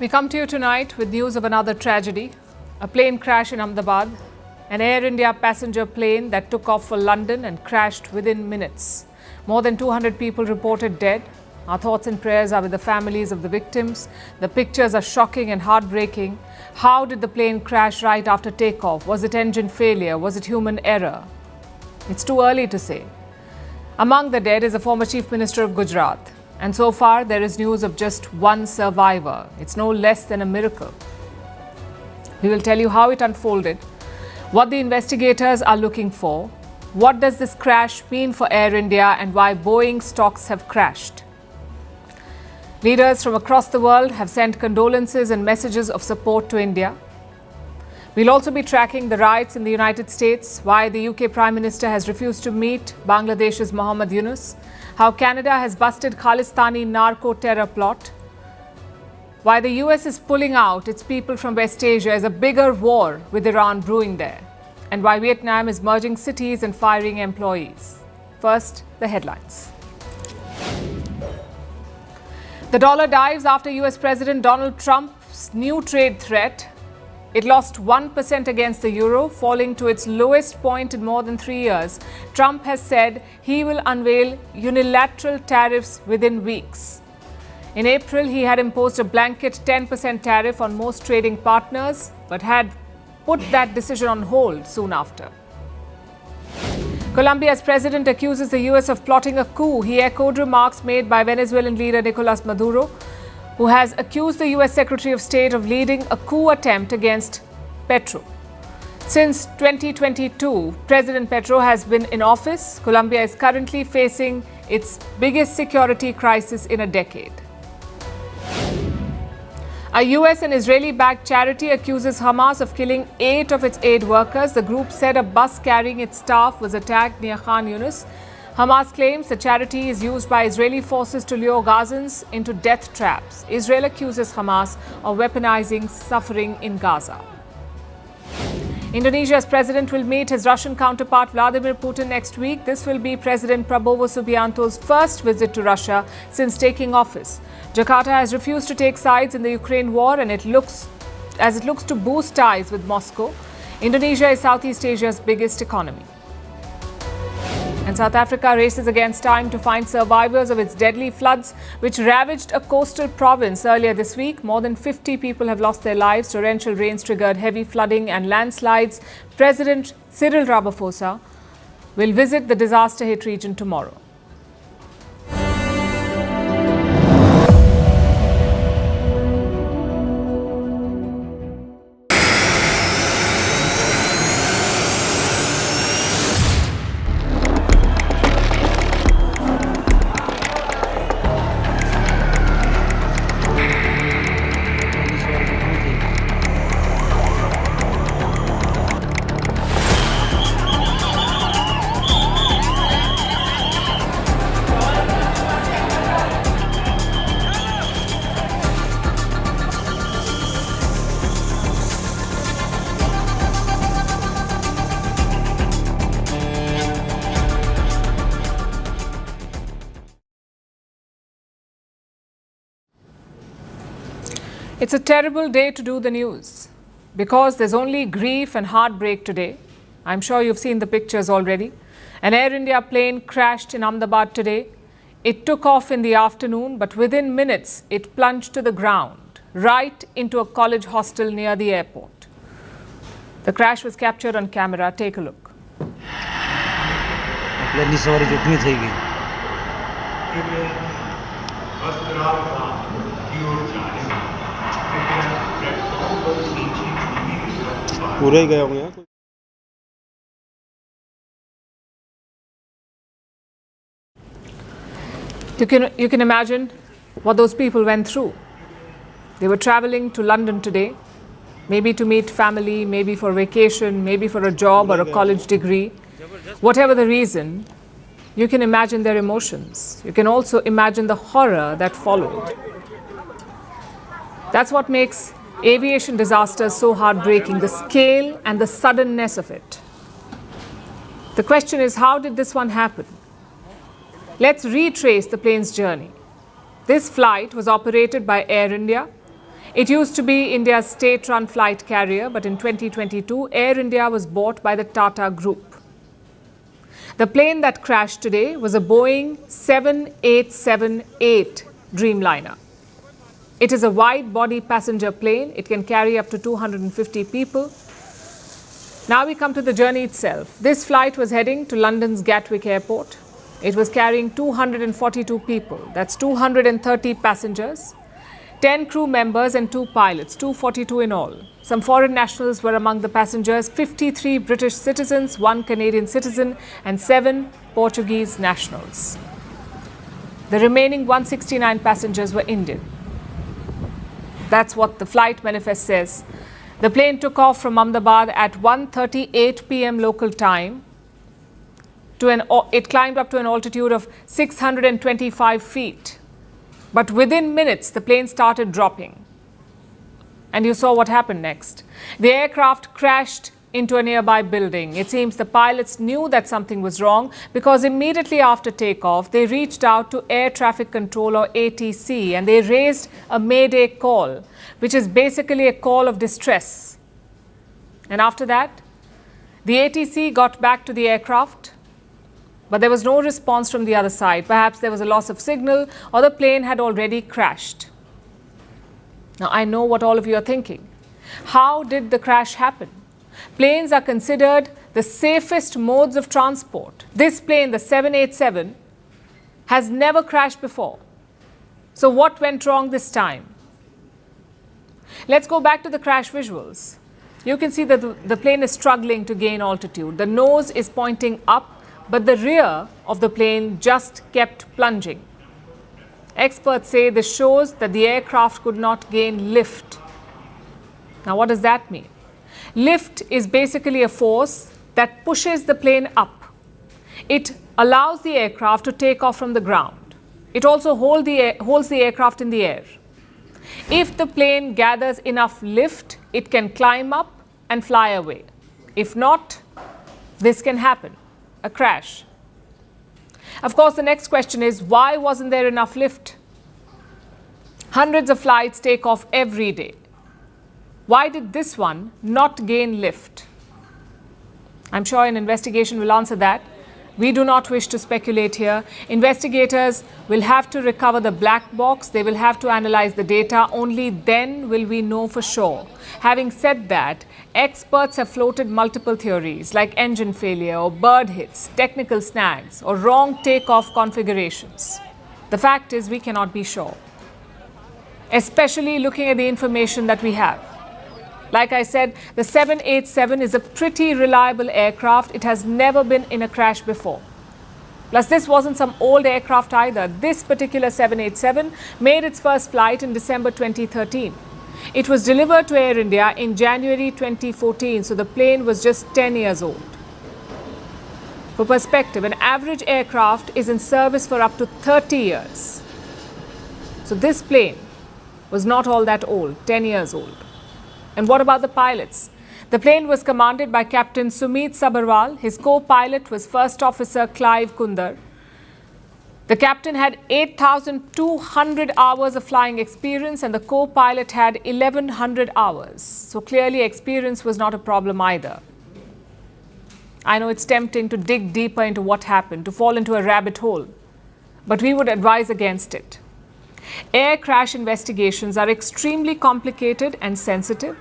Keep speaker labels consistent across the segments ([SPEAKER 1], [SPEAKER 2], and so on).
[SPEAKER 1] We come to you tonight with news of another tragedy, a plane crash in Ahmedabad, an Air India passenger plane that took off for London and crashed within minutes. More than 200 people reported dead. Our thoughts and prayers are with the families of the victims. The pictures are shocking and heartbreaking. How did the plane crash right after takeoff? Was it engine failure? Was it human error? It's too early to say. Among the dead is a former Chief Minister of Gujarat. And so far, there is news of just one survivor. It's no less than a miracle. We will tell you how it unfolded, what the investigators are looking for, what does this crash mean for Air India, and why Boeing stocks have crashed. Leaders from across the world have sent condolences and messages of support to India. We'll also be tracking the riots in the United States, why the UK Prime Minister has refused to meet Bangladesh's Mohammed Yunus, how Canada has busted Khalistani narco-terror plot, why the US is pulling out its people from West Asia as a bigger war with Iran brewing there, and why Vietnam is merging cities and firing employees. First, the headlines. The dollar dives after US President Donald Trump's new trade threat. It lost 1% against the euro, falling to its lowest point in more than 3 years. Trump has said he will unveil unilateral tariffs within weeks. In April, he had imposed a blanket 10% tariff on most trading partners, but had put that decision on hold soon after. Colombia's president accuses the US of plotting a coup. He echoed remarks made by Venezuelan leader Nicolas Maduro, who has accused the US Secretary of State of leading a coup attempt against Petro. Since 2022, President Petro has been in office. Colombia is currently facing its biggest security crisis in a decade. A US and Israeli-backed charity accuses Hamas of killing 8 of its aid workers. The group said a bus carrying its staff was attacked near Khan Yunis. Hamas claims the charity is used by Israeli forces to lure Gazans into death traps. Israel accuses Hamas of weaponizing suffering in Gaza. Indonesia's president will meet his Russian counterpart Vladimir Putin next week. This will be President Prabowo Subianto's first visit to Russia since taking office. Jakarta has refused to take sides in the Ukraine war, and it looks to boost ties with Moscow. Indonesia is Southeast Asia's biggest economy. And South Africa races against time to find survivors of its deadly floods, which ravaged a coastal province earlier this week. More than 50 people have lost their lives. Torrential rains triggered heavy flooding and landslides. President Cyril Ramaphosa will visit the disaster-hit region tomorrow. It's a terrible day to do the news because there's only grief and heartbreak today. I'm sure you've seen the pictures already. An Air India plane crashed in Ahmedabad today. It took off in the afternoon, but within minutes, it plunged to the ground, right into a college hostel near the airport. The crash was captured on camera. Take a look.
[SPEAKER 2] पूरा ही गया होंगे।
[SPEAKER 1] You can imagine what those people went through. They were traveling to London today, maybe to meet family, maybe for vacation, maybe for a job or a college degree. Whatever the reason, you can imagine their emotions. You can also imagine the horror that followed. That's what makes aviation disasters so heartbreaking, the scale and the suddenness of it. The question is, how did this one happen? Let's retrace the plane's journey. This flight was operated by Air India. It used to be India's state-run flight carrier, but in 2022, Air India was bought by the Tata Group. The plane that crashed today was a Boeing 7878 Dreamliner. It is a wide-body passenger plane. It can carry up to 250 people. Now we come to the journey itself. This flight was heading to London's Gatwick Airport. It was carrying 242 people. That's 230 passengers, 10 crew members and 2 pilots, 242 in all. Some foreign nationals were among the passengers, 53 British citizens, 1 Canadian citizen and 7 Portuguese nationals. The remaining 169 passengers were Indian. That's what the flight manifest says. The plane took off from Ahmedabad at 1:38 p.m. local time. It climbed up to an altitude of 625 feet. But within minutes, the plane started dropping. And you saw what happened next. The aircraft crashed into a nearby building. It seems the pilots knew that something was wrong because immediately after takeoff, they reached out to Air Traffic Control or ATC and they raised a Mayday call, which is basically a call of distress. And after that, the ATC got back to the aircraft, but there was no response from the other side. Perhaps there was a loss of signal or the plane had already crashed. Now, I know what all of you are thinking. How did the crash happen? Planes are considered the safest modes of transport. This plane, the 787, has never crashed before. So what went wrong this time? Let's go back to the crash visuals. You can see that the plane is struggling to gain altitude. The nose is pointing up, but the rear of the plane just kept plunging. Experts say this shows that the aircraft could not gain lift. Now, what does that mean? Lift is basically a force that pushes the plane up. It allows the aircraft to take off from the ground. It also holds the aircraft in the air. If the plane gathers enough lift, it can climb up and fly away. If not, this can happen, a crash. Of course, the next question is, why wasn't there enough lift? Hundreds of flights take off every day. Why did this one not gain lift? I'm sure an investigation will answer that. We do not wish to speculate here. Investigators will have to recover the black box. They will have to analyze the data. Only then will we know for sure. Having said that, experts have floated multiple theories like engine failure or bird hits, technical snags or wrong takeoff configurations. The fact is we cannot be sure, especially looking at the information that we have. Like I said, the 787 is a pretty reliable aircraft. It has never been in a crash before. Plus, this wasn't some old aircraft either. This particular 787 made its first flight in December 2013. It was delivered to Air India in January 2014, so the plane was just 10 years old. For perspective, an average aircraft is in service for up to 30 years. So this plane was not all that old, 10 years old. And what about the pilots? The plane was commanded by Captain Sumeet Sabharwal. His co-pilot was First Officer Clive Kundar. The captain had 8,200 hours of flying experience and the co-pilot had 1,100 hours. So clearly experience was not a problem either. I know it's tempting to dig deeper into what happened, to fall into a rabbit hole, but we would advise against it. Air crash investigations are extremely complicated and sensitive.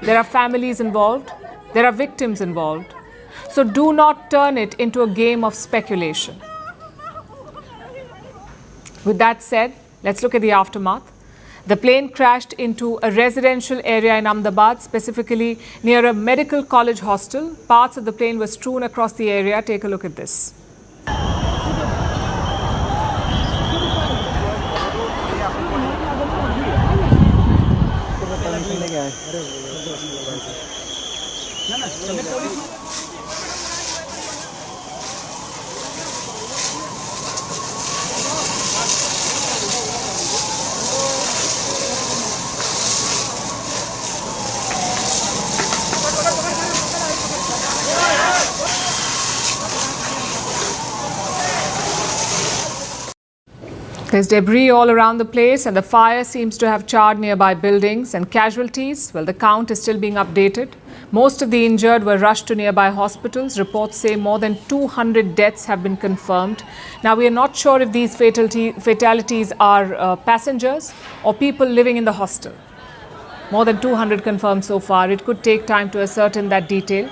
[SPEAKER 1] There are families involved. There are victims involved. So do not turn it into a game of speculation. With that said, let's look at the aftermath. The plane crashed into a residential area in Ahmedabad, specifically near a medical college hostel. Parts of the plane were strewn across the area. Take a look at this. There's debris all around the place, and the fire seems to have charred nearby buildings. And casualties, well, the count is still being updated. Most of the injured were rushed to nearby hospitals. Reports say more than 200 deaths have been confirmed. Now, we are not sure if these fatalities are passengers or people living in the hostel. More than 200 confirmed so far. It could take time to ascertain that detail.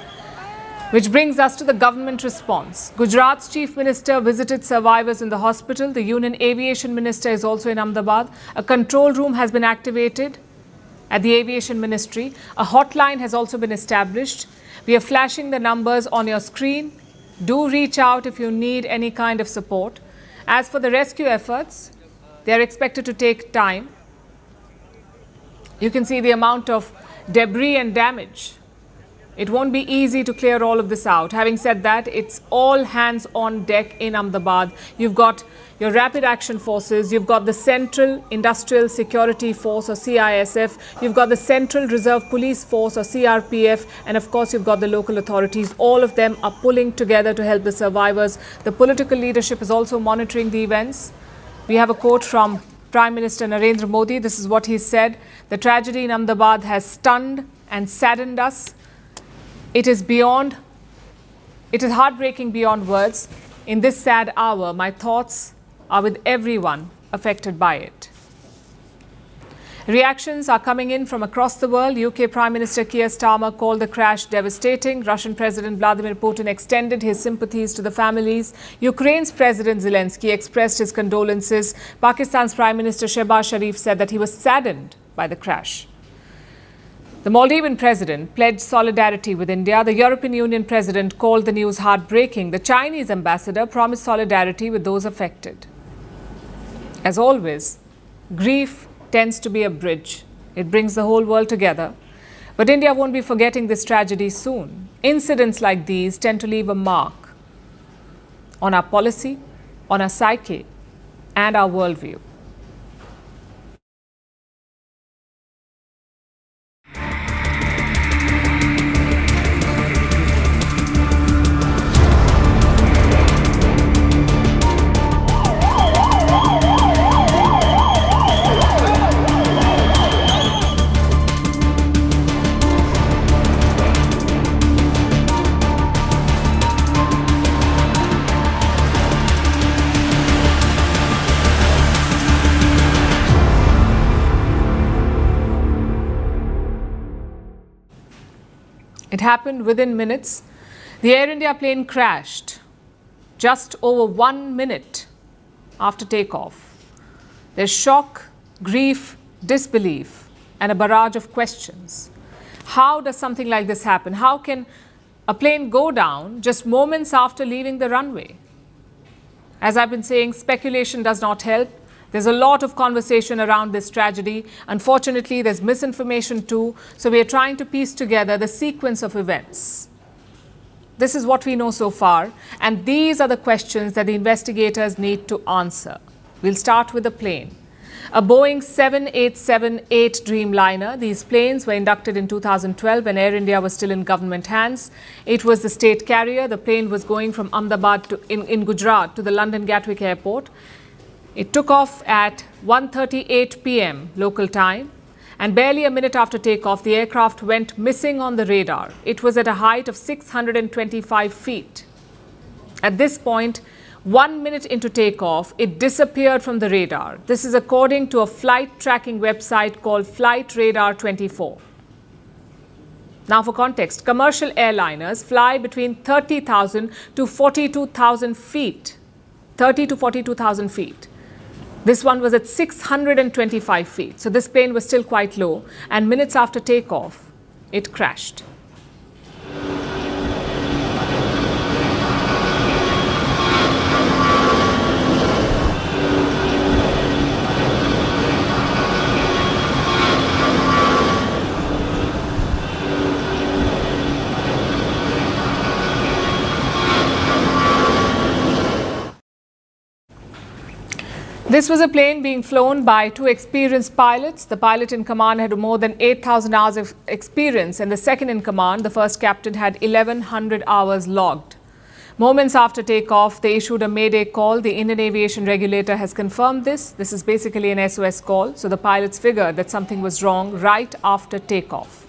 [SPEAKER 1] Which brings us to the government response. Gujarat's Chief Minister visited survivors in the hospital. The Union Aviation Minister is also in Ahmedabad. A control room has been activated at the Aviation Ministry. A hotline has also been established. We are flashing the numbers on your screen. Do reach out if you need any kind of support. As for the rescue efforts, they are expected to take time. You can see the amount of debris and damage. It won't be easy to clear all of this out. Having said that, it's all hands on deck in Ahmedabad. You've got your Rapid Action Forces, you've got the Central Industrial Security Force or CISF, you've got the Central Reserve Police Force or CRPF, and of course you've got the local authorities. All of them are pulling together to help the survivors. The political leadership is also monitoring the events. We have a quote from Prime Minister Narendra Modi. This is what he said. The tragedy in Ahmedabad has stunned and saddened us. It is heartbreaking beyond words. In this sad hour, my thoughts are with everyone affected by it. Reactions are coming in from across the world. UK Prime Minister Keir Starmer called the crash devastating. Russian President Vladimir Putin extended his sympathies to the families. Ukraine's President Zelensky expressed his condolences. Pakistan's Prime Minister Shehbaz Sharif said that he was saddened by the crash. The Maldivian president pledged solidarity with India. The European Union president called the news heartbreaking. The Chinese ambassador promised solidarity with those affected. As always, grief tends to be a bridge. It brings the whole world together. But India won't be forgetting this tragedy soon. Incidents like these tend to leave a mark on our policy, on our psyche, and our worldview. It happened within minutes. The Air India plane crashed just over 1 minute after takeoff. There's shock, grief, disbelief, and a barrage of questions. How does something like this happen? How can a plane go down just moments after leaving the runway? As I've been saying, speculation does not help. There's a lot of conversation around this tragedy. Unfortunately, there's misinformation too. So we are trying to piece together the sequence of events. This is what we know so far. And these are the questions that the investigators need to answer. We'll start with the plane. A Boeing 7878 Dreamliner. These planes were inducted in 2012 when Air India was still in government hands. It was the state carrier. The plane was going from Ahmedabad in Gujarat to the London Gatwick Airport. It took off at 1:38 p.m. local time, and barely a minute after takeoff, the aircraft went missing on the radar. It was at a height of 625 feet. At this point, 1 minute into takeoff, it disappeared from the radar. This is according to a flight tracking website called Flight Radar 24. Now for context, commercial airliners fly between 30,000 to 42,000 feet. 30 to 42,000 feet. This one was at 625 feet. So this plane was still quite low. And minutes after takeoff, it crashed. This was a plane being flown by two experienced pilots. The pilot in command had more than 8,000 hours of experience, and the second in command, the first captain, had 1,100 hours logged. Moments after takeoff, they issued a Mayday call. The Indian aviation regulator has confirmed this. This is basically an SOS call. So the pilots figured that something was wrong right after takeoff.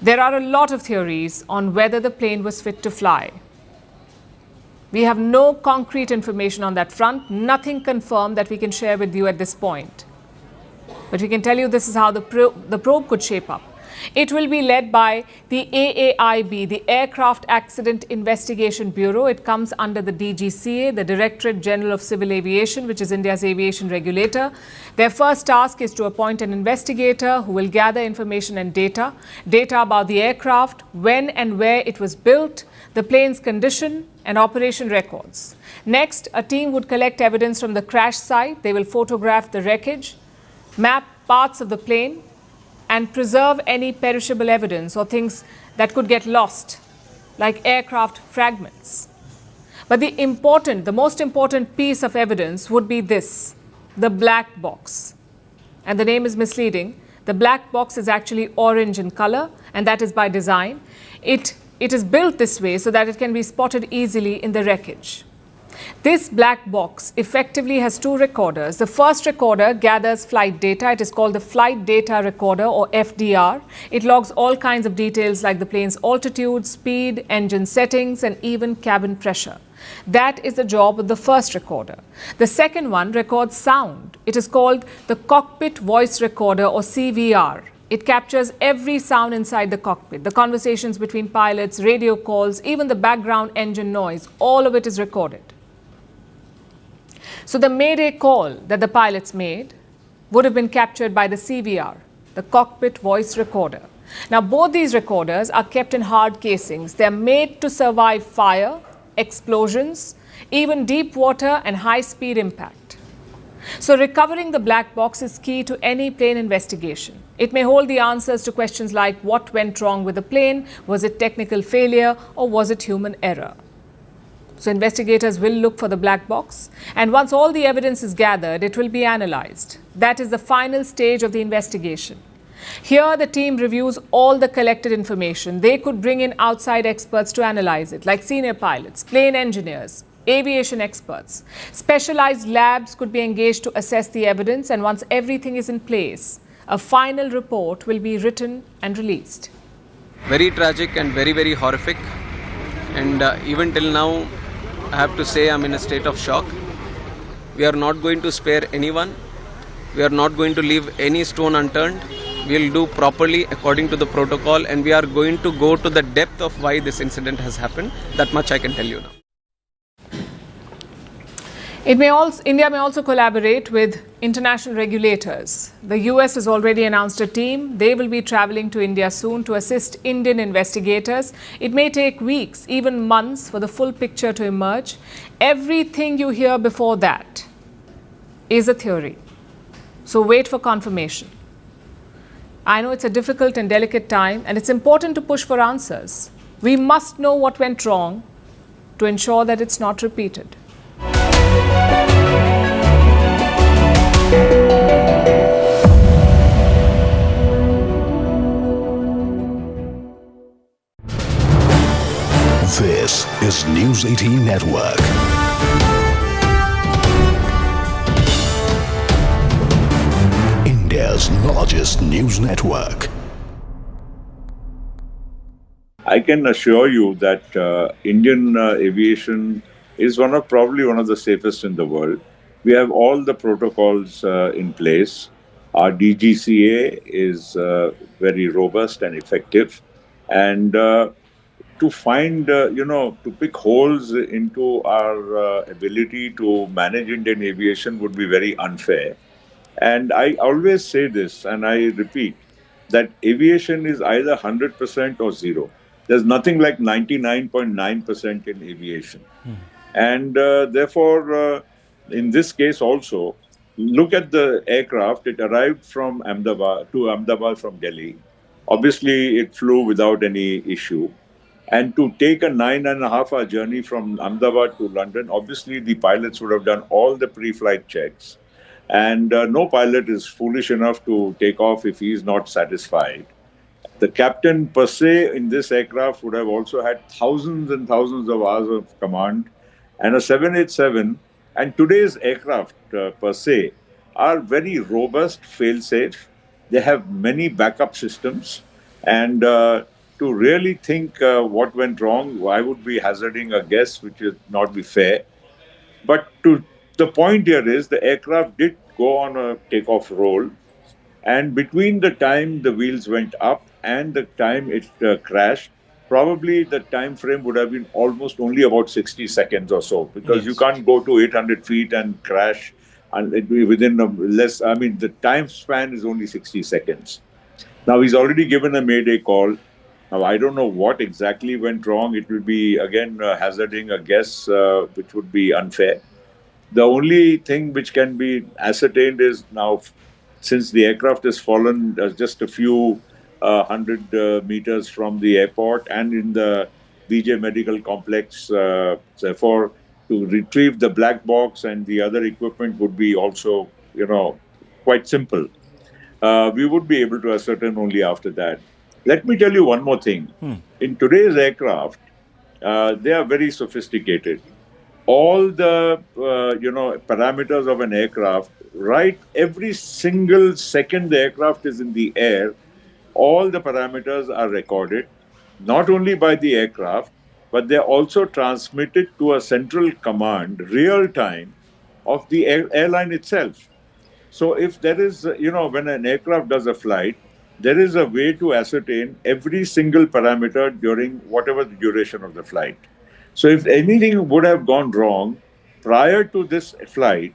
[SPEAKER 1] There are a lot of theories on whether the plane was fit to fly. We have no concrete information on that front, nothing confirmed that we can share with you at this point. But we can tell you this is how the probe could shape up. It will be led by the AAIB, the Aircraft Accident Investigation Bureau. It comes under the DGCA, the Directorate General of Civil Aviation, which is India's aviation regulator. Their first task is to appoint an investigator who will gather information and data about the aircraft, when and where it was built, the plane's condition and operation records. Next, a team would collect evidence from the crash site. They will photograph the wreckage, map parts of the plane, and preserve any perishable evidence or things that could get lost, like aircraft fragments. But the most important piece of evidence would be this, the black box. And the name is misleading. The black box is actually orange in color, and that is by design. It is built this way so that it can be spotted easily in the wreckage. This black box effectively has two recorders. The first recorder gathers flight data. It is called the Flight Data Recorder, or FDR. It logs all kinds of details like the plane's altitude, speed, engine settings, and even cabin pressure. That is the job of the first recorder. The second one records sound. It is called the Cockpit Voice Recorder, or CVR. It captures every sound inside the cockpit, the conversations between pilots, radio calls, even the background engine noise. All of it is recorded. So the Mayday call that the pilots made would have been captured by the CVR, the Cockpit Voice Recorder. Now, both these recorders are kept in hard casings. They're made to survive fire, explosions, even deep water and high-speed impact. So recovering the black box is key to any plane investigation. It may hold the answers to questions like what went wrong with the plane, was it technical failure, or was it human error? So investigators will look for the black box, and once all the evidence is gathered, it will be analyzed. That is the final stage of the investigation. Here, the team reviews all the collected information. They could bring in outside experts to analyze it, like senior pilots, plane engineers, aviation experts. Specialized labs could be engaged to assess the evidence, and once everything is in place, a final report will be written and released.
[SPEAKER 2] Very tragic and very, very horrific. And even till now, I have to say I'm in a state of shock. We are not going to spare anyone. We are not going to leave any stone unturned. We'll do properly according to the protocol, and we are going to go to the depth of why this incident has happened. That much I can tell you now.
[SPEAKER 1] India may also collaborate with international regulators. The US has already announced a team. They will be traveling to India soon to assist Indian investigators. It may take weeks, even months, for the full picture to emerge. Everything you hear before that is a theory. So wait for confirmation. I know it's a difficult and delicate time, and it's important to push for answers. We must know what went wrong to ensure that it's not repeated.
[SPEAKER 3] This is News 18 Network. India's largest news network.
[SPEAKER 4] I can assure you that Indian aviation is probably one of the safest in the world. We have all the protocols in place. Our DGCA is very robust and effective. And to find, to pick holes into our ability to manage Indian aviation would be very unfair. And I always say this, and I repeat, that aviation is either 100% or zero. There's nothing like 99.9% in aviation. And therefore, in this case also, look at the aircraft. It arrived from Ahmedabad from Delhi. Obviously, it flew without any issue. And to take a 9.5-hour journey from Ahmedabad to London, obviously the pilots would have done all the pre-flight checks. And no pilot is foolish enough to take off if he is not satisfied. The captain per se in this aircraft would have also had thousands and thousands of hours of command. And a 787 and today's aircraft per se are very robust, fail-safe. They have many backup systems. And to really think what went wrong, I would be hazarding a guess, which would not be fair. But the point here is the aircraft did go on a takeoff roll, and between the time the wheels went up and the time it crashed, probably the time frame would have been almost only about 60 seconds or so, because you can't go to 800 feet and crash and it be within less. I mean, the time span is only 60 seconds. Now, he's already given a Mayday call. Now, I don't know what exactly went wrong. It will be, again, hazarding a guess, which would be unfair. The only thing which can be ascertained is now, since the aircraft has fallen just a few hundred meters from the airport and in the BJ Medical Complex, therefore, to retrieve the black box and the other equipment would be also, quite simple. We would be able to ascertain only after that. Let me tell you one more thing. In today's aircraft, they are very sophisticated. All the parameters of an aircraft, right? Every single second the aircraft is in the air, all the parameters are recorded, not only by the aircraft, but they're also transmitted to a central command, real time, of the airline itself. So if there is, when an aircraft does a flight, there is a way to ascertain every single parameter during whatever the duration of the flight. So if anything would have gone wrong prior to this flight,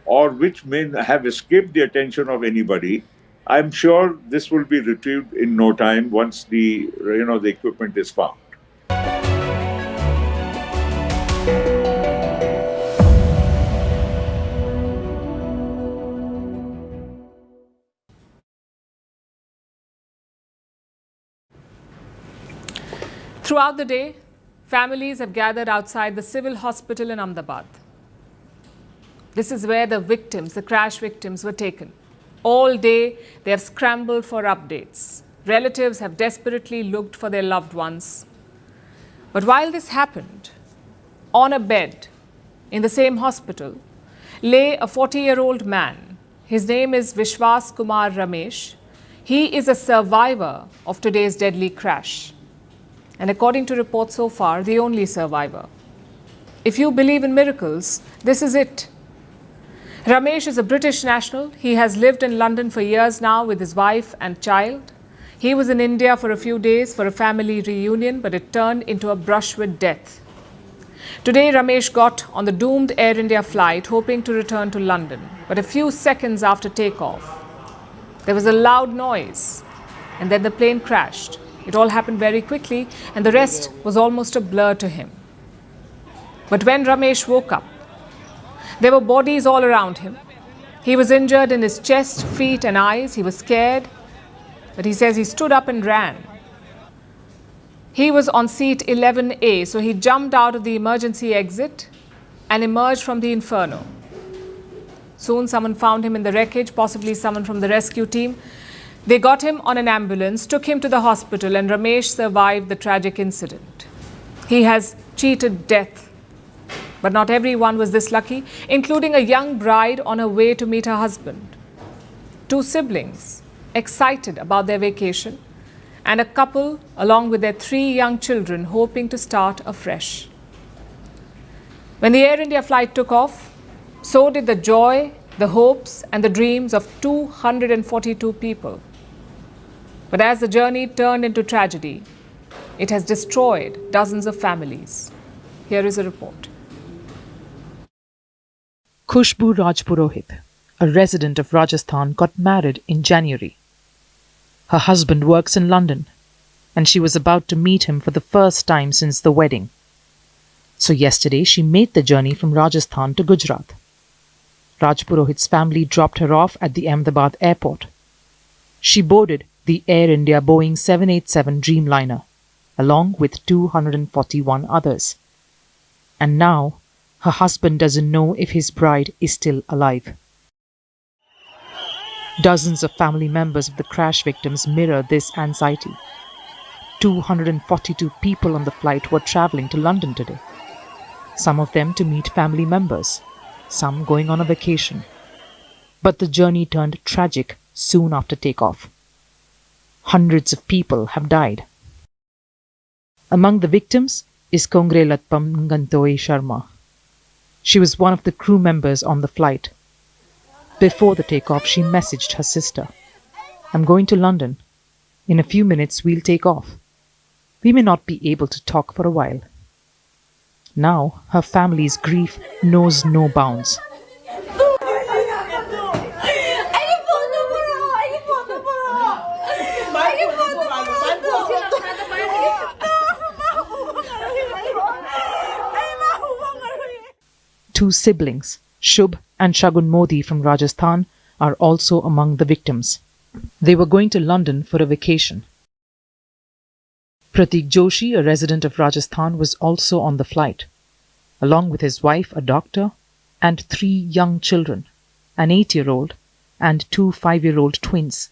[SPEAKER 4] or which may have escaped the attention of anybody, I'm sure this will be retrieved in no time once the equipment is found.
[SPEAKER 1] Throughout the day, families have gathered outside the civil hospital in Ahmedabad. This is where the crash victims were taken. All day, they have scrambled for updates. Relatives have desperately looked for their loved ones. But while this happened, on a bed in the same hospital lay a 40-year-old man. His name is Vishwas Kumar Ramesh. He is a survivor of today's deadly crash. And according to reports so far, the only survivor. If you believe in miracles, this is it. Ramesh is a British national. He has lived in London for years now with his wife and child. He was in India for a few days for a family reunion, but it turned into a brush with death. Today, Ramesh got on the doomed Air India flight, hoping to return to London. But a few seconds after takeoff, there was a loud noise, and then the plane crashed. It all happened very quickly, and the rest was almost a blur to him. But when Ramesh woke up, there were bodies all around him. He was injured in his chest, feet, and eyes. He was scared, but he says he stood up and ran. He was on seat 11A, so he jumped out of the emergency exit and emerged from the inferno. Soon, someone found him in the wreckage, possibly someone from the rescue team. They got him on an ambulance, took him to the hospital, and Ramesh survived the tragic incident. He has cheated death. But not everyone was this lucky, including a young bride on her way to meet her husband. Two siblings, excited about their vacation, and a couple along with their 3 young children hoping to start afresh. When the Air India flight took off, so did the joy, the hopes, and the dreams of 242 people. But as the journey turned into tragedy, it has destroyed dozens of families. Here is a report.
[SPEAKER 5] Khushbu Rajpurohit, a resident of Rajasthan, got married in January. Her husband works in London, and she was about to meet him for the first time since the wedding. So yesterday she made the journey from Rajasthan to Gujarat. Rajpurohit's family dropped her off at the Ahmedabad airport. She boarded the Air India Boeing 787 Dreamliner, along with 241 others. And now, her husband doesn't know if his bride is still alive. Dozens of family members of the crash victims mirror this anxiety. 242 people on the flight were travelling to London today. Some of them to meet family members, some going on a vacation. But the journey turned tragic soon after takeoff. Hundreds of people have died. Among the victims is Kongrelatpam Ngantoi Sharma. She was one of the crew members on the flight. Before the takeoff, she messaged her sister, "I'm going to London. In a few minutes, we'll take off. We may not be able to talk for a while." Now, her family's grief knows no bounds. Two siblings, Shubh and Shagun Modi from Rajasthan, are also among the victims. They were going to London for a vacation. Pratik Joshi, a resident of Rajasthan, was also on the flight, along with his wife, a doctor, and 3 young children, an 8-year-old and 2 5-year-old twins.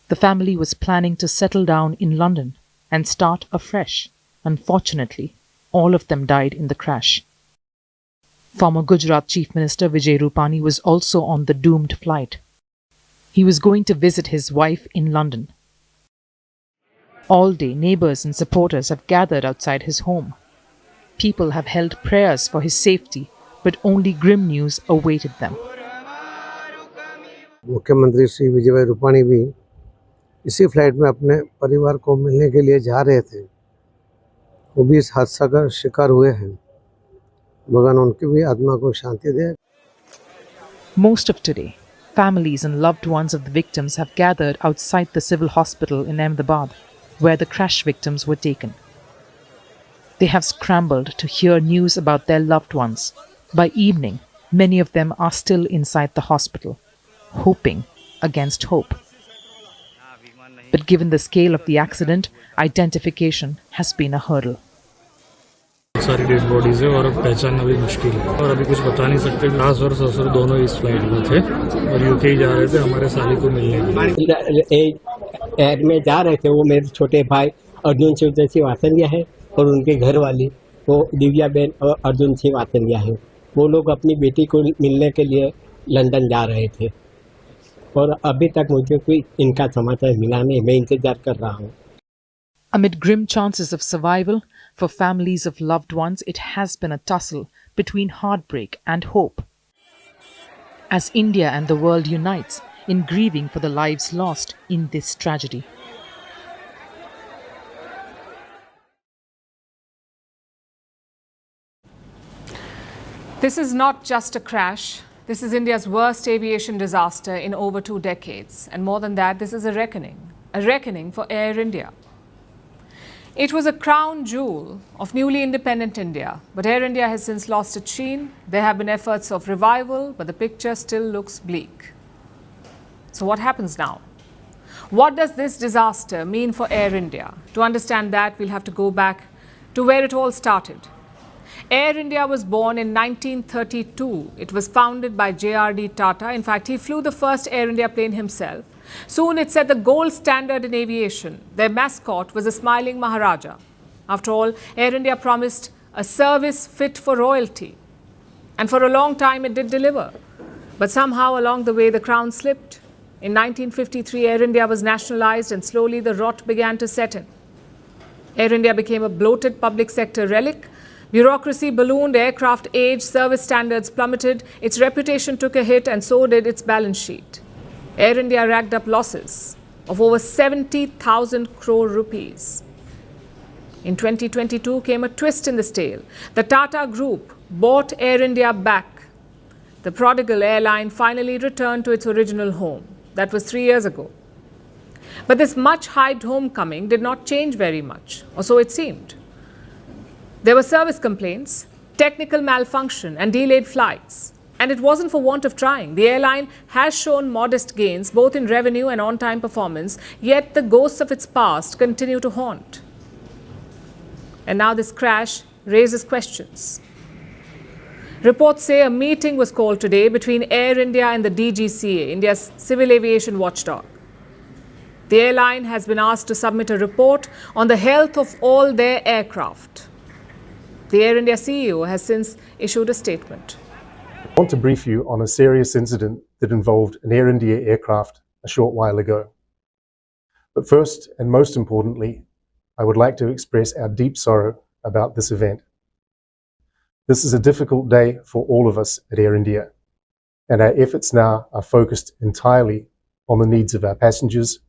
[SPEAKER 5] The family was planning to settle down in London and start afresh. Unfortunately, all of them died in the crash. Former Gujarat Chief Minister Vijay Rupani was also on the doomed flight. He was going to visit his wife in London. All day, neighbours and supporters have gathered outside his home. People have held prayers for his safety, but only grim news awaited them.
[SPEAKER 6] मुख्यमंत्री श्री विजय भाई रूपाणी भी इसी flight में अपने परिवार को मिलने के लिए जा रहे थे। वो भी इस हादसा का शिकार हुए हैं। भगवान उनकी भी आत्मा को शांति दे।
[SPEAKER 5] Most of today, families and loved ones of the victims have gathered outside the civil hospital in Ahmedabad, where the crash victims were taken. They have scrambled to hear news about their loved ones. By evening, many of them are still inside the hospital, hoping against hope. But given the scale of the accident, identification has been a hurdle.
[SPEAKER 7] सारी dead bodies है और अब पहचानना भी मुश्किल है और अभी कुछ बता नहीं सकते। सास और ससुर दोनों इस फ्लाइट में थे और यूके ही जा रहे थे हमारे साली को मिलने।
[SPEAKER 8] एयर में जा रहे थे वो मेरे छोटे भाई अर्जुन शिव सिंह वासनिया है और उनके घर वाली वो दिव्या बेन और अर्जुन सिंह वासनिया है। वो लोग अपनी बेटी को मिलने के लिए लंदन जा रहे थे और अभी तक मुझे कोई इनका समाचार मिला नहीं। मैं इंतजार कर रहा हूँ।
[SPEAKER 5] Amid grim chances of survival for families of loved ones, it has been a tussle between heartbreak and hope. As India and the world unites in grieving for the lives lost in this tragedy.
[SPEAKER 1] This is not just a crash. This is India's worst aviation disaster in over 2 decades. And more than that, this is a reckoning for Air India. It was a crown jewel of newly independent India, but Air India has since lost its sheen. There have been efforts of revival, but the picture still looks bleak. So what happens now? What does this disaster mean for Air India? To understand that, we'll have to go back to where it all started. Air India was born in 1932. It was founded by J.R.D. Tata. In fact, he flew the first Air India plane himself. Soon it set the gold standard in aviation. Their mascot was a smiling Maharaja. After all, Air India promised a service fit for royalty. And for a long time it did deliver. But somehow along the way the crown slipped. In 1953, Air India was nationalized and slowly the rot began to set in. Air India became a bloated public sector relic. Bureaucracy ballooned, aircraft aged, service standards plummeted, its reputation took a hit and so did its balance sheet. Air India racked up losses of over 70,000 crore rupees. In 2022 came a twist in this tale. The Tata Group bought Air India back. The prodigal airline finally returned to its original home. That was 3 years ago. But this much-hyped homecoming did not change very much, or so it seemed. There were service complaints, technical malfunction and delayed flights. And it wasn't for want of trying. The airline has shown modest gains both in revenue and on-time performance, yet the ghosts of its past continue to haunt. And now this crash raises questions. Reports say a meeting was called today between Air India and the DGCA, India's civil aviation watchdog. The airline has been asked to submit a report on the health of all their aircraft. The Air India CEO has since issued a statement.
[SPEAKER 9] I want to brief you on a serious incident that involved an Air India aircraft a short while ago. But first, and most importantly, I would like to express our deep sorrow about this event. This is a difficult day for all of us at Air India, and our efforts now are focused entirely on the needs of our passengers,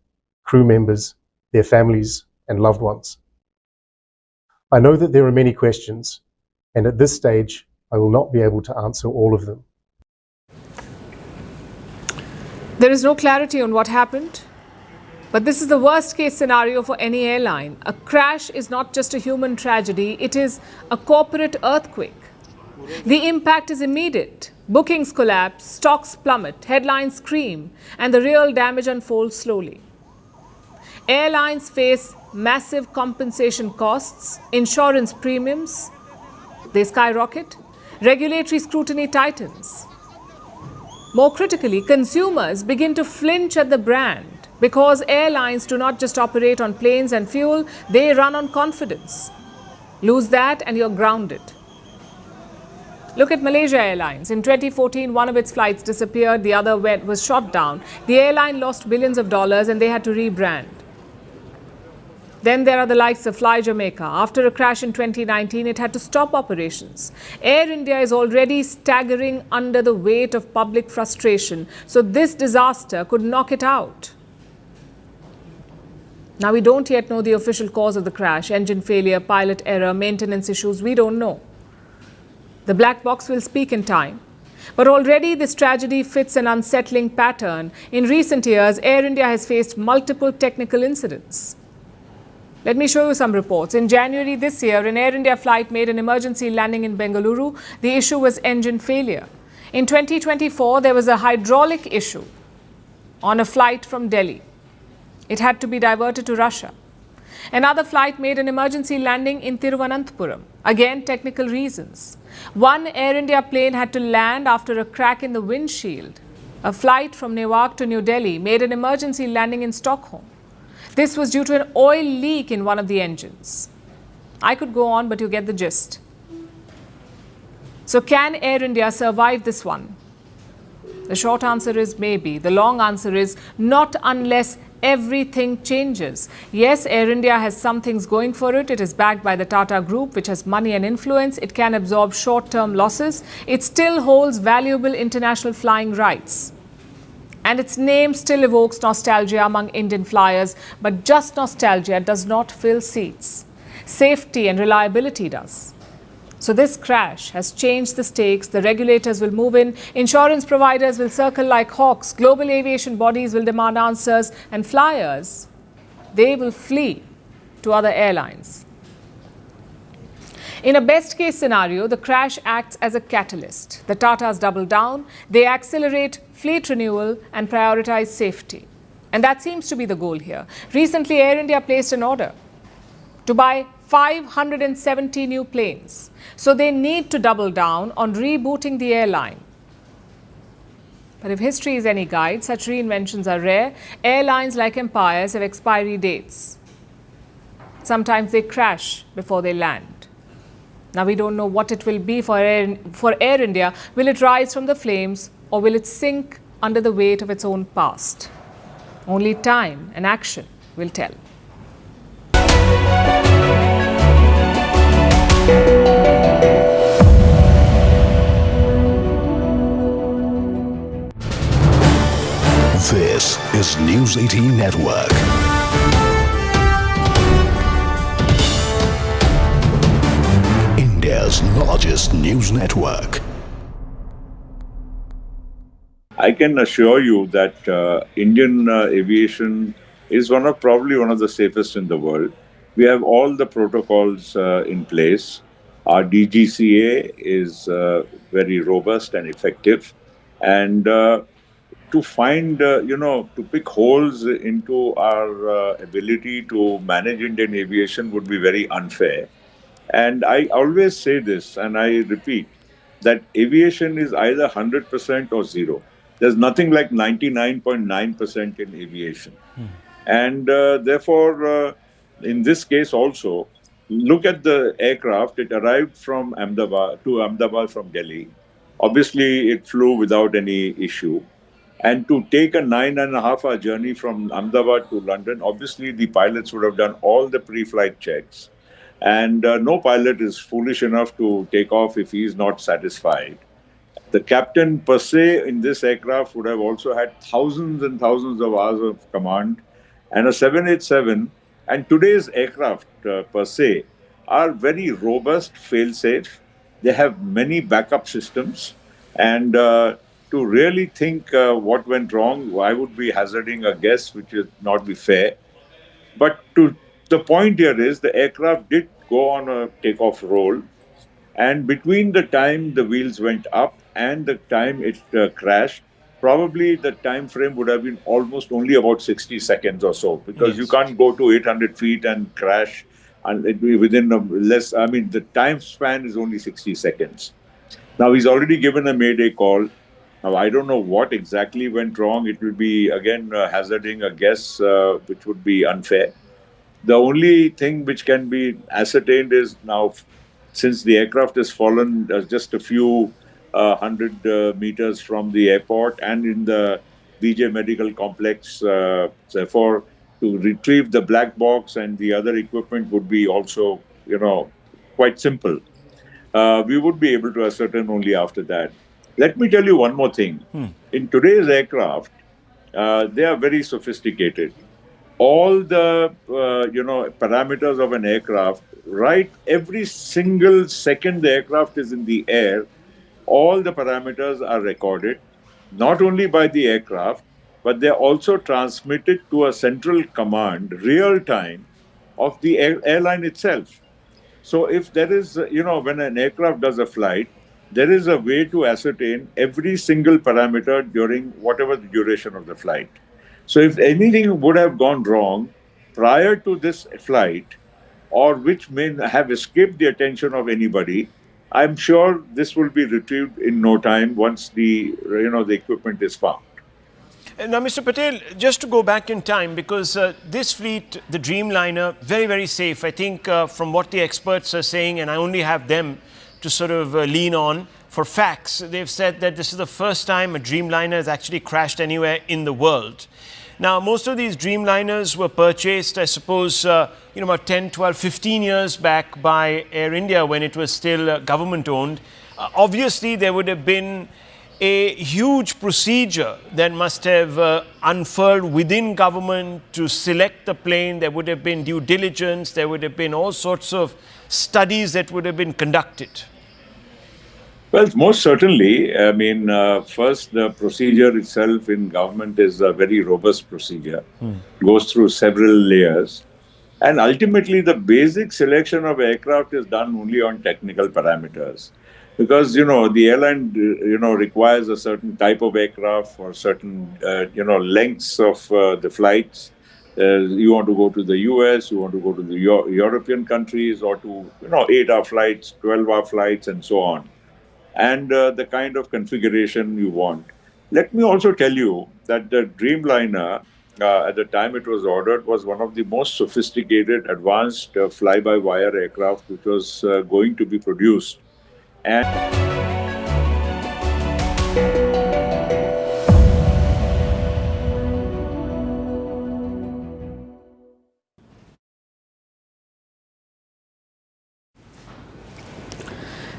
[SPEAKER 9] crew members, their families, and loved ones. I know that there are many questions, and at this stage, I will not be able to answer all of them.
[SPEAKER 1] There is no clarity on what happened, but this is the worst case scenario for any airline. A crash is not just a human tragedy, it is a corporate earthquake. The impact is immediate. Bookings collapse, stocks plummet, headlines scream, and the real damage unfolds slowly. Airlines face massive compensation costs, insurance premiums, they skyrocket, regulatory scrutiny tightens. More critically, consumers begin to flinch at the brand because airlines do not just operate on planes and fuel, they run on confidence. Lose that and you're grounded. Look at Malaysia Airlines. In 2014, one of its flights disappeared, the other was shot down. The airline lost billions of dollars and they had to rebrand. Then there are the likes of Fly Jamaica. After a crash in 2019, it had to stop operations. Air India is already staggering under the weight of public frustration, so this disaster could knock it out. Now, we don't yet know the official cause of the crash, engine failure, pilot error, maintenance issues, we don't know. The black box will speak in time. But already this tragedy fits an unsettling pattern. In recent years, Air India has faced multiple technical incidents. Let me show you some reports. In January this year, an Air India flight made an emergency landing in Bengaluru. The issue was engine failure. In 2024, there was a hydraulic issue on a flight from Delhi. It had to be diverted to Russia. Another flight made an emergency landing in Thiruvananthapuram. Again, technical reasons. One Air India plane had to land after a crack in the windshield. A flight from Newark to New Delhi made an emergency landing in Stockholm. This was due to an oil leak in one of the engines. I could go on, but you get the gist. So can Air India survive this one? The short answer is maybe. The long answer is not unless everything changes. Yes, Air India has some things going for it. It is backed by the Tata Group, which has money and influence. It can absorb short-term losses. It still holds valuable international flying rights. And its name still evokes nostalgia among Indian flyers, but just nostalgia does not fill seats. Safety and reliability does. So this crash has changed the stakes. The regulators will move in, insurance providers will circle like hawks, global aviation bodies will demand answers, and flyers, they will flee to other airlines. In a best-case scenario, the crash acts as a catalyst. The Tatas double down, they accelerate fleet renewal and prioritize safety. And that seems to be the goal here. Recently, Air India placed an order to buy 570 new planes. So they need to double down on rebooting the airline. But if history is any guide, such reinventions are rare. Airlines, like empires, have expiry dates. Sometimes they crash before they land. Now, we don't know what it will be for Air India. Will it rise from the flames or will it sink under the weight of its own past? Only time and action will tell.
[SPEAKER 3] This is News 18 Network. India's largest news network.
[SPEAKER 4] I can assure you that Indian aviation is probably one of the safest in the world. We have all the protocols in place. Our DGCA is very robust and effective. And to find, to pick holes into our ability to manage Indian aviation would be very unfair. And I always say this, and I repeat, that aviation is either 100% or zero. There's nothing like 99.9% in aviation. And therefore, in this case also, look at the aircraft. It arrived from Ahmedabad from Delhi. Obviously, it flew without any issue. And to take a 9.5 hour journey from Ahmedabad to London, obviously the pilots would have done all the pre-flight checks. And no pilot is foolish enough to take off if he is not satisfied. The captain per se in this aircraft would have also had thousands and thousands of hours of command. And a 787 and today's aircraft per se are very robust, fail-safe. They have many backup systems. And to really think what went wrong, I would be hazarding a guess, which would not be fair. But the point here is the aircraft did go on a takeoff roll. And between the time the wheels went up and the time it crashed, probably the time frame would have been almost only about 60 seconds or so, because you can't go to 800 feet and crash and it be within the time span is only 60 seconds. Now, he's already given a Mayday call. Now, I don't know what exactly went wrong. It will be, again, hazarding a guess, which would be unfair. The only thing which can be ascertained is now, since the aircraft has fallen just a few hundred meters from the airport and in the BJ Medical Complex, therefore, to retrieve the black box and the other equipment would be also, quite simple. We would be able to ascertain only after that. Let me tell you one more thing. In today's aircraft, they are very sophisticated. All the parameters of an aircraft, right? Every single second the aircraft is in the air, all the parameters are recorded, not only by the aircraft, but they're also transmitted to a central command, real time, of the airline itself. So if there is, when an aircraft does a flight, there is a way to ascertain every single parameter during whatever the duration of the flight. So if anything would have gone wrong prior to this flight, or which may have escaped the attention of anybody, I'm sure this will be retrieved in no time once the equipment is found.
[SPEAKER 10] Now, Mr. Patel, just to go back in time, because this fleet, the Dreamliner, very, very safe. I think from what the experts are saying, and I only have them to sort of lean on for facts, they've said that this is the first time a Dreamliner has actually crashed anywhere in the world. Now, most of these Dreamliners were purchased, I suppose, about 10, 12, 15 years back by Air India when it was still government-owned. Obviously, there would have been a huge procedure that must have unfurled within government to select the plane. There would have been due diligence. There would have been all sorts of studies that would have been conducted.
[SPEAKER 4] Well, most certainly. I mean, first, the procedure itself in government is a very robust procedure. It goes through several layers. And ultimately, the basic selection of aircraft is done only on technical parameters. Because, the airline, requires a certain type of aircraft for certain, lengths of the flights. You want to go to the US, you want to go to the European countries, or to, 8-hour flights, 12-hour flights, and so on. And the kind of configuration you want. Let me also tell you that the Dreamliner, at the time it was ordered, was one of the most sophisticated, advanced fly-by-wire aircraft which was going to be produced. And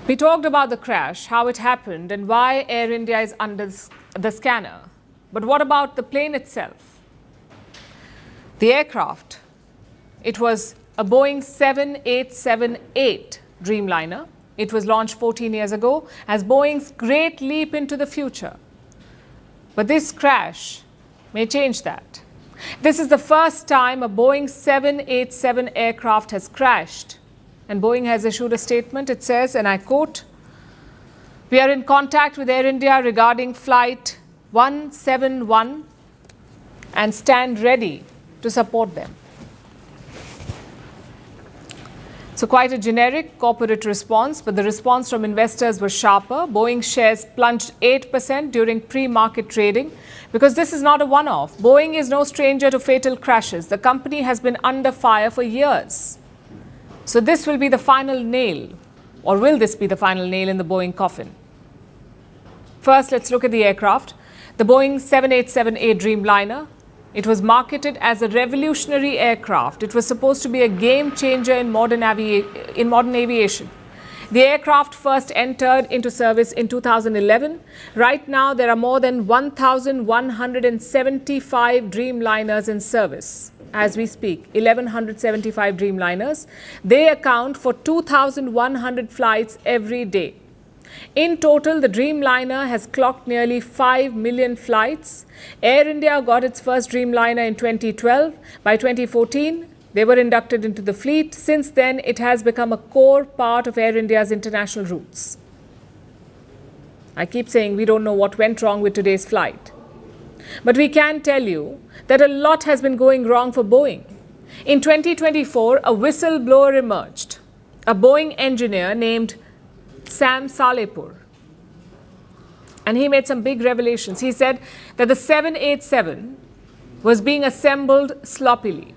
[SPEAKER 1] we talked about the crash, how it happened, and why Air India is under the scanner. But what about the plane itself? The aircraft, it was a Boeing 7878 Dreamliner. It was launched 14 years ago as Boeing's great leap into the future. But this crash may change that. This is the first time a Boeing 787 aircraft has crashed. And Boeing has issued a statement. It says, and I quote, "We are in contact with Air India regarding flight 171 and stand ready to support them." So quite a generic corporate response, but the response from investors was sharper. Boeing shares plunged 8% during pre-market trading because this is not a one-off. Boeing is no stranger to fatal crashes. The company has been under fire for years. So this will be the final nail, or will this be the final nail in the Boeing coffin? First, let's look at the aircraft. The Boeing 787A Dreamliner. It was marketed as a revolutionary aircraft. It was supposed to be a game changer in modern aviation. The aircraft first entered into service in 2011. Right now, there are more than 1,175 Dreamliners in service. As we speak, 1,175 Dreamliners. They account for 2,100 flights every day. In total, the Dreamliner has clocked nearly 5 million flights. Air India got its first Dreamliner in 2012. By 2014, they were inducted into the fleet. Since then, it has become a core part of Air India's international routes. I keep saying we don't know what went wrong with today's flight. But we can tell you that a lot has been going wrong for Boeing. In 2024, a whistleblower emerged, a Boeing engineer named Sam Salepur. And he made some big revelations. He said that the 787 was being assembled sloppily.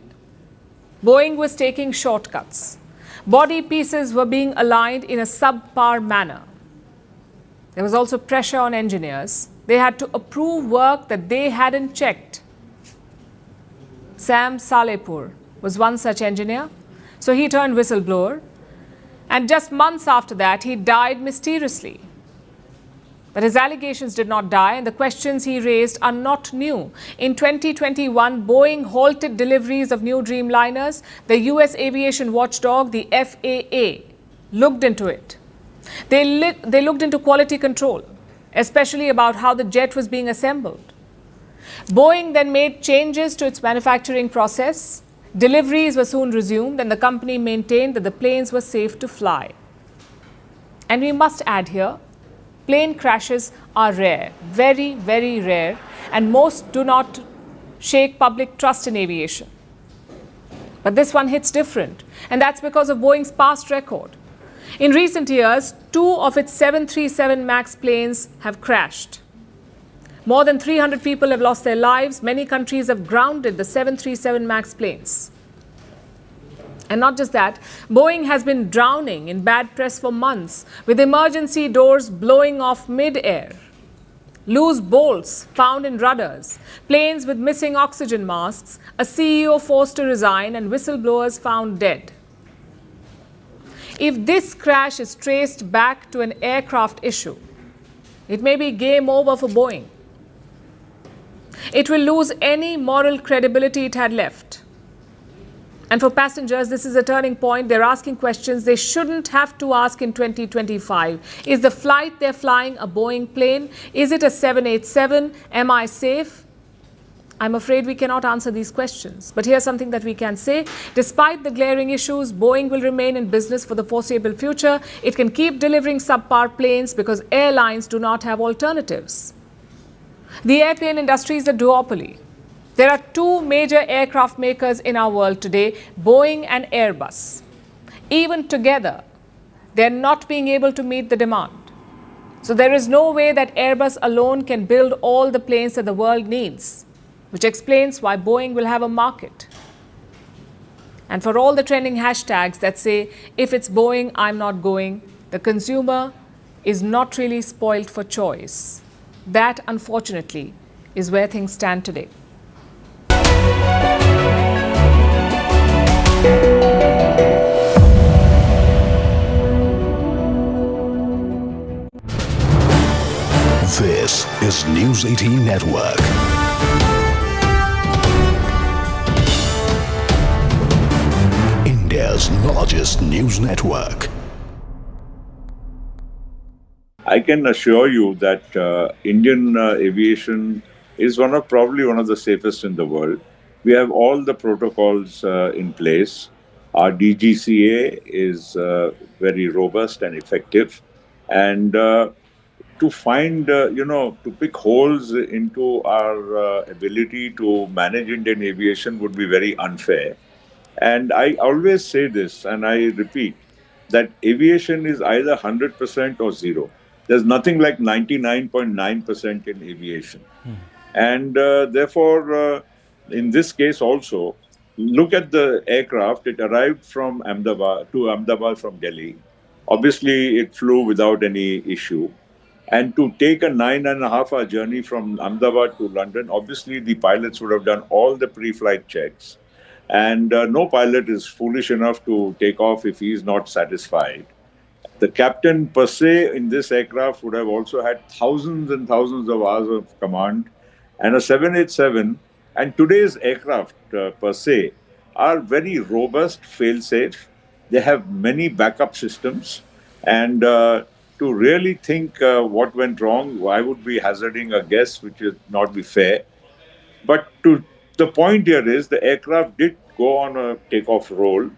[SPEAKER 1] Boeing was taking shortcuts. Body pieces were being aligned in a subpar manner. There was also pressure on engineers. They had to approve work that they hadn't checked. Sam Salepur was one such engineer. So he turned whistleblower. And just months after that, he died mysteriously. But his allegations did not die, and the questions he raised are not new. In 2021, Boeing halted deliveries of new Dreamliners. The US aviation watchdog, the FAA, looked into it. They looked into quality control, especially about how the jet was being assembled. Boeing then made changes to its manufacturing process. Deliveries were soon resumed, and the company maintained that the planes were safe to fly. And we must add here, plane crashes are rare, very, very rare, and most do not shake public trust in aviation. But this one hits different, and that's because of Boeing's past record. In recent years, 2 of its 737 MAX planes have crashed. More than 300 people have lost their lives. Many countries have grounded the 737 MAX planes. And not just that, Boeing has been drowning in bad press for months, with emergency doors blowing off mid-air, loose bolts found in rudders, planes with missing oxygen masks, a CEO forced to resign, and whistleblowers found dead. If this crash is traced back to an aircraft issue, it may be game over for Boeing. It will lose any moral credibility it had left. And for passengers, this is a turning point. They're asking questions they shouldn't have to ask in 2025. Is the flight they're flying a Boeing plane? Is it a 787? Am I safe? I'm afraid we cannot answer these questions. But here's something that we can say. Despite the glaring issues, Boeing will remain in business for the foreseeable future. It can keep delivering subpar planes because airlines do not have alternatives. The airplane industry is a duopoly. There are 2 major aircraft makers in our world today, Boeing and Airbus. Even together, they're not being able to meet the demand. So there is no way that Airbus alone can build all the planes that the world needs, which explains why Boeing will have a market. And for all the trending hashtags that say, if it's Boeing, I'm not going, the consumer is not really spoiled for choice. That, unfortunately, is where things stand today.
[SPEAKER 3] This is News 18 Network. India's largest news network.
[SPEAKER 4] I can assure you that Indian aviation is probably one of the safest in the world. We have all the protocols in place. Our DGCA is very robust and effective. And to find, to pick holes into our ability to manage Indian aviation would be very unfair. And I always say this, and I repeat, that aviation is either 100% or zero. There's nothing like 99.9% in aviation. And therefore, in this case also, look at the aircraft. It arrived from Ahmedabad to Ahmedabad from Delhi. Obviously, it flew without any issue. And to take a 9.5 hour journey from Ahmedabad to London, obviously the pilots would have done all the pre flight checks. And no pilot is foolish enough to take off if he is not satisfied. The captain per se in this aircraft would have also had thousands and thousands of hours of command. And a 787 and today's aircraft per se are very robust, fail safe. They have many backup systems. And to really think what went wrong, I would be hazarding a guess, which would not be fair. But the point here is the aircraft did go on a takeoff roll,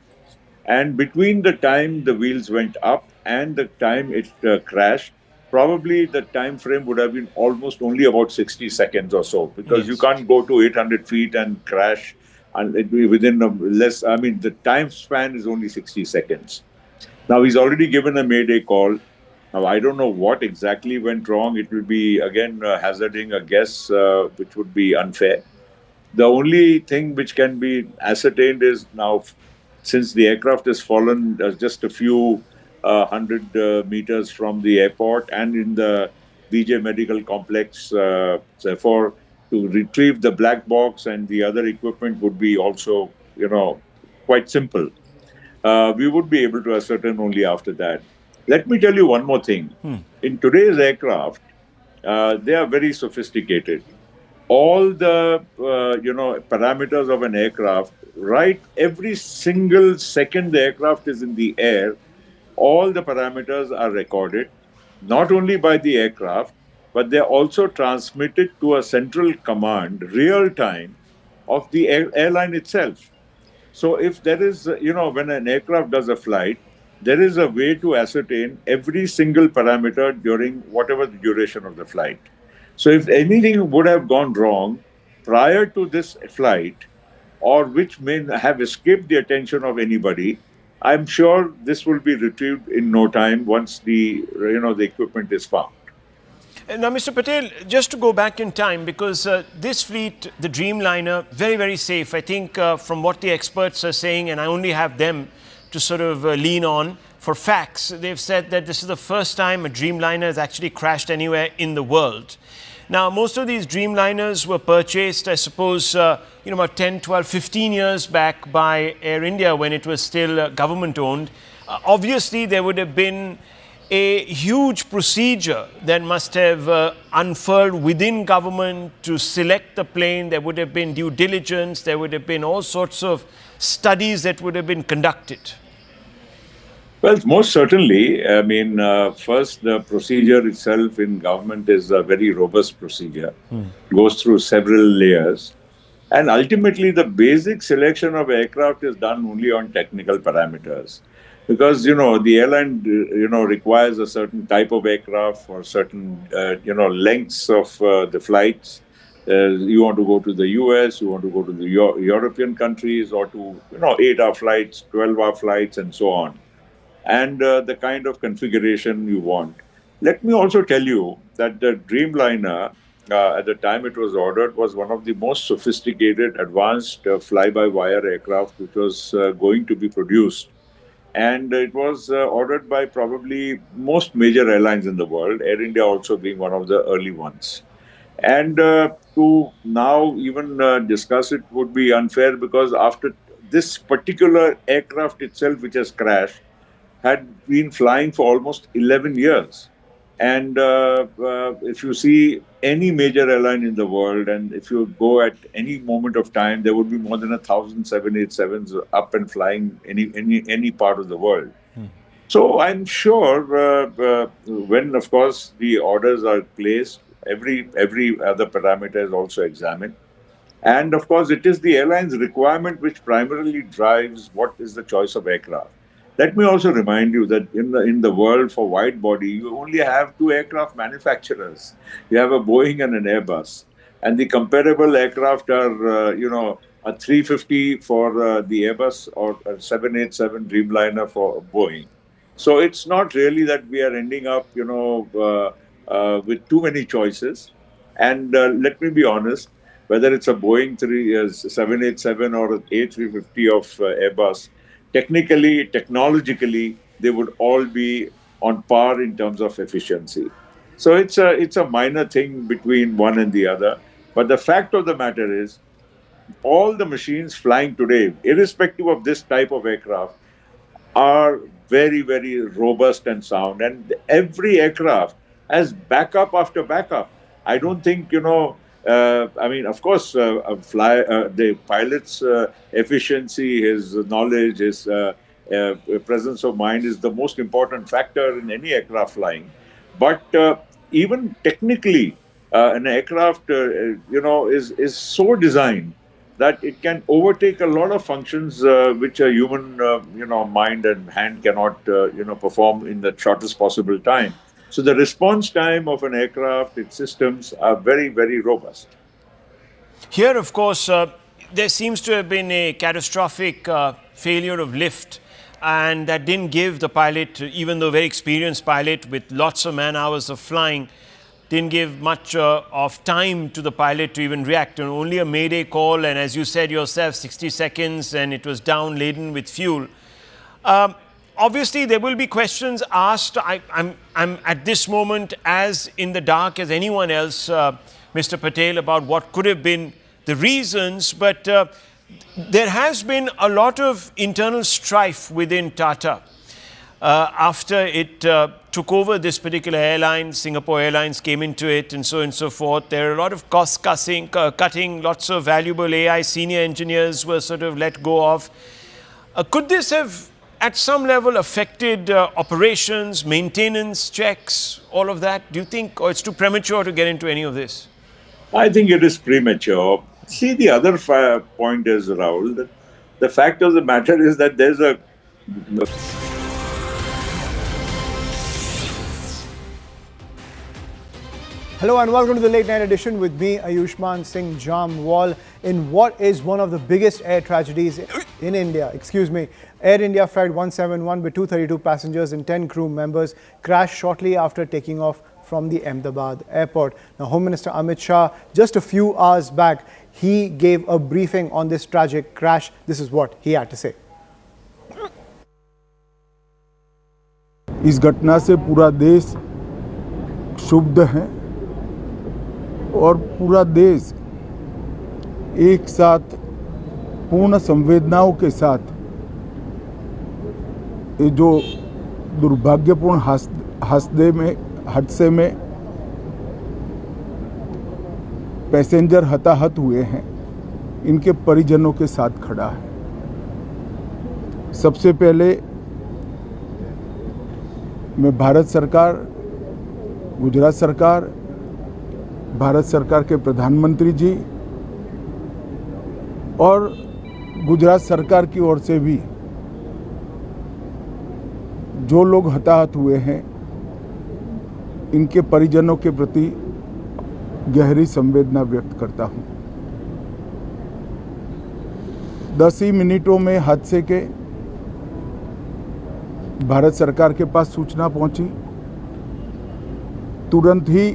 [SPEAKER 4] and between the time the wheels went up and the time it crashed, probably the time frame would have been almost only about 60 seconds or so, because you can't go to 800 feet and crash and it be within less. I mean, the time span is only 60 seconds. Now, he's already given a Mayday call. Now, I don't know what exactly went wrong. It will be, again, hazarding a guess, which would be unfair. The only thing which can be ascertained is now, since the aircraft has fallen just a few hundred meters from the airport and in the BJ Medical Complex, therefore, to retrieve the black box and the other equipment would be also, quite simple. We would be able to ascertain only after that. Let me tell you one more thing. In today's aircraft, they are very sophisticated. All the parameters of an aircraft, right? Every single second the aircraft is in the air, all the parameters are recorded, not only by the aircraft, but they're also transmitted to a central command, real time, of the airline itself. So if there is, when an aircraft does a flight, there is a way to ascertain every single parameter during whatever the duration of the flight. So if anything would have gone wrong prior to this flight, or which may have escaped the attention of anybody, I'm sure this will be retrieved in no time once the equipment is found.
[SPEAKER 10] Now, Mr. Patel, just to go back in time, because this fleet, the Dreamliner, very, very safe. I think from what the experts are saying, and I only have them to sort of lean on for facts, they've said that this is the first time a Dreamliner has actually crashed anywhere in the world. Now, most of these Dreamliners were purchased, I suppose, about 10, 12, 15 years back by Air India when it was still government-owned. Obviously, there would have been a huge procedure that must have unfurled within government to select the plane. There would have been due diligence. There would have been all sorts of studies that would have been conducted.
[SPEAKER 4] Well, most certainly. I mean, first, the procedure itself in government is a very robust procedure. It goes through several layers. And ultimately, the basic selection of aircraft is done only on technical parameters. Because, the airline, requires a certain type of aircraft for certain, lengths of the flights. You want to go to the US, you want to go to the European countries, or to, 8-hour flights, 12-hour flights, and so on. And the kind of configuration you want. Let me also tell you that the Dreamliner, at the time it was ordered, was one of the most sophisticated, advanced fly-by-wire aircraft which was going to be produced. And it was ordered by probably most major airlines in the world, Air India also being one of the early ones. And to now even discuss it would be unfair, because after this particular aircraft itself, which has crashed, had been flying for almost 11 years. And if you see any major airline in the world, and if you go at any moment of time, there would be more than 1,000 787s up and flying any part of the world. So I'm sure when, of course, the orders are placed, every other parameter is also examined. And of course, it is the airline's requirement which primarily drives what is the choice of aircraft. Let me also remind you that in the world for wide body, you only have two aircraft manufacturers. You have a Boeing and an Airbus. And the comparable aircraft are, a 350 for the Airbus, or a 787 Dreamliner for Boeing. So it's not really that we are ending up, with too many choices. And let me be honest, whether it's a Boeing 787 or an A350 of Airbus, technologically, they would all be on par in terms of efficiency. So it's a minor thing between one and the other. But the fact of the matter is, all the machines flying today, irrespective of this type of aircraft, are very, very robust and sound. And every aircraft has backup after backup. I don't think, of course, the pilot's efficiency, his knowledge, his presence of mind is the most important factor in any aircraft flying. But even technically, an aircraft, is so designed that it can overtake a lot of functions which a human, mind and hand cannot, perform in the shortest possible time. So the response time of an aircraft, its systems are very, very robust.
[SPEAKER 10] Here, of course, there seems to have been a catastrophic failure of lift, and that didn't give the pilot, even though very experienced pilot with lots of man hours of flying, didn't give much of time to the pilot to even react. And only a Mayday call, and as you said yourself, 60 seconds, and it was down laden with fuel. Obviously, there will be questions asked. I'm at this moment as in the dark as anyone else, Mr. Patel, about what could have been the reasons. But there has been a lot of internal strife within Tata. After it took over this particular airline, Singapore Airlines came into it, and so on and so forth. There are a lot of cost cutting, lots of valuable AI senior engineers were sort of let go of. Could this have, at some level, affected operations, maintenance, checks, all of that? Do you think, or it's too premature to get into any of this?
[SPEAKER 4] I think it is premature. See, the other point is, Rahul, that the fact of the matter is that there's a...
[SPEAKER 11] Hello and welcome to the late night edition with me, Ayushman Singh Jamwal, in what is one of the biggest air tragedies in India. Air India Flight 171 with 232 passengers and 10 crew members crashed shortly after taking off from the Ahmedabad airport. Now, Home Minister Amit Shah, just a few hours back, he gave a briefing on this tragic crash. This is what he had to say.
[SPEAKER 12] इस घटना से पूरा देश क्षुब्ध है और पूरा देश एक साथ पूर्ण संवेदनाओं के साथ ये जो दुर्भाग्यपूर्ण हादसे में पैसेंजर हताहत हुए हैं, इनके परिजनों के साथ खड़ा है। सबसे पहले मैं भारत सरकार, गुजरात सरकार, भारत सरकार के प्रधानमंत्री जी और गुजरात सरकार की ओर से भी जो लोग हताहत हुए हैं, इनके परिजनों के प्रति गहरी संवेदना व्यक्त करता हूं। 10 ही मिनटों में हादसे के भारत सरकार के पास सूचना पहुंची। तुरंत ही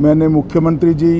[SPEAKER 12] मैंने मुख्यमंत्री जी